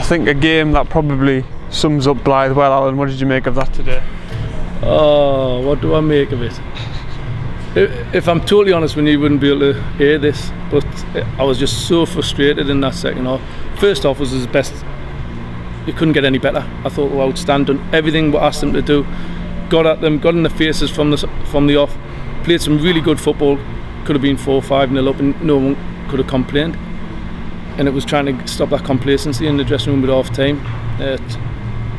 think a game that probably sums up Blythe well. Alan, what did you make of that today? Oh, what do I make of it? If I'm totally honest, you wouldn't be able to hear this, but I was just so frustrated in that second half. First half was his best. It couldn't get any better. I thought they were outstanding. Everything we asked them to do, got at them, got in the faces from the off, played some really good football. Could have been 4-5-0 up and no one could have complained. And it was trying to stop that complacency in the dressing room at half time.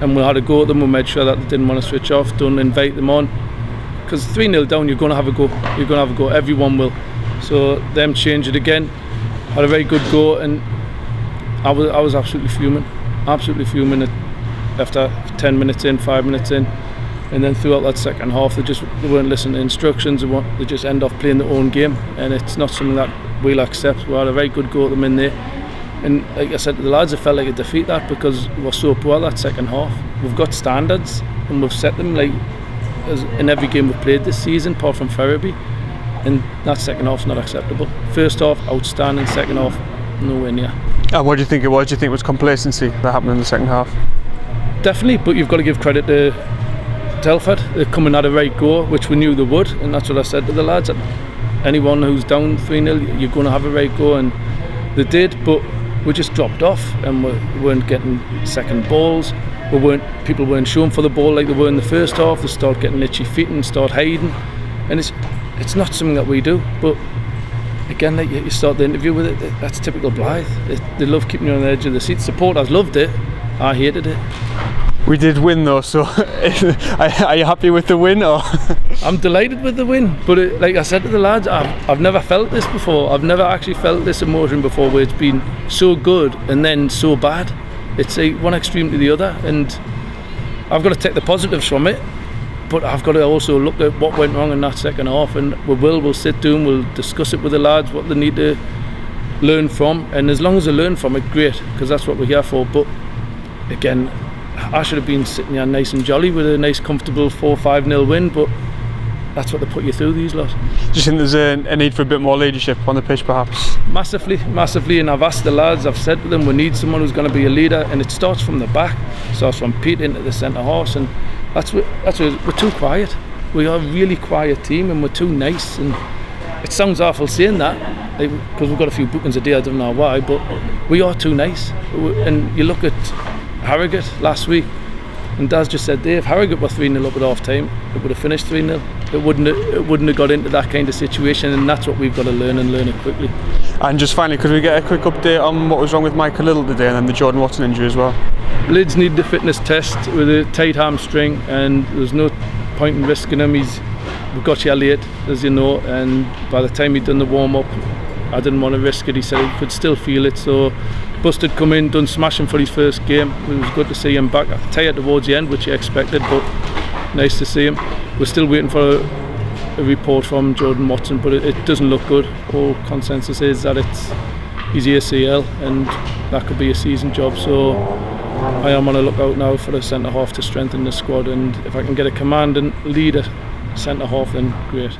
And we had a go at them. We made sure that they didn't want to switch off, don't invite them on. Because 3-0 down, you're going to have a go. You're going to have a go. Everyone will. So them change it again. Had a very good go, and I was absolutely fuming. Absolutely fuming after 10 minutes in, 5 minutes in. And then throughout that second half, they weren't listening to instructions. They just end off playing their own game, and it's not something that we'll accept. We had a very good go at them in there, and like I said to the lads, it felt like a defeat that because we were so poor that second half. We've got standards, and we've set them like as in every game we've played this season, apart from Ferriby, and that second half's not acceptable. First half, outstanding. Second half, nowhere near. And what do you think it was? Do you think it was complacency that happened in the second half? Definitely, but you've got to give credit to Telford. They're coming at a right go, which we knew they would, and that's what I said to the lads. Anyone who's down 3-0, you're going to have a right go, and they did, but we just dropped off, and we weren't getting second balls. People weren't showing for the ball like they were in the first half. They start getting itchy feet and start hiding, and it's not something that we do. But again, like you start the interview with it, that's typical Blythe. They love keeping you on the edge of the seat. Supporters loved it. I hated it. We did win though, so are you happy with the win? Or I'm delighted with the win, but like I said to the lads, I've never felt this before. I've never actually felt this emotion before, where it's been so good and then so bad. It's one extreme to the other, and I've got to take the positives from it, but I've got to also look at what went wrong in that second half, and we'll sit down, we'll discuss it with the lads, what they need to learn from, and as long as they learn from it, great, because that's what we're here for. But again, I should have been sitting here nice and jolly with a nice comfortable 4-5-0 win, but that's what they put you through, these lot. Do you think there's a need for a bit more leadership on the pitch perhaps? Massively, and I've asked the lads, I've said to them, we need someone who's going to be a leader, and it starts from the back. It starts from Pete into the centre half, and that's what we're too quiet. We are a really quiet team, and we're too nice, and it sounds awful saying that, because we've got a few bookings a day, I don't know why, but we are too nice. And you look at Harrogate last week, and Daz just said, Dave, Harrogate were 3-0 up at half time, it would have finished 3-0. It wouldn't have got into that kind of situation, and that's what we've got to learn, and learn it quickly. And just finally, could we get a quick update on what was wrong with Michael Little today, and then the Jordan Watson injury as well? Lids needed a fitness test with a tight hamstring, and there's no point in risking him. We got here late, as you know, and by the time he'd done the warm-up, I didn't want to risk it. He said he could still feel it, so Busted come in, done smashing for his first game. It was good to see him back. Tired towards the end, which you expected, but nice to see him. We're still waiting for a report from Jordan Watson, but it doesn't look good. All consensus is that it's his ACL, and that could be a season job. So I am on a lookout now for a centre half to strengthen the squad, and if I can get a commanding leader centre half, then great.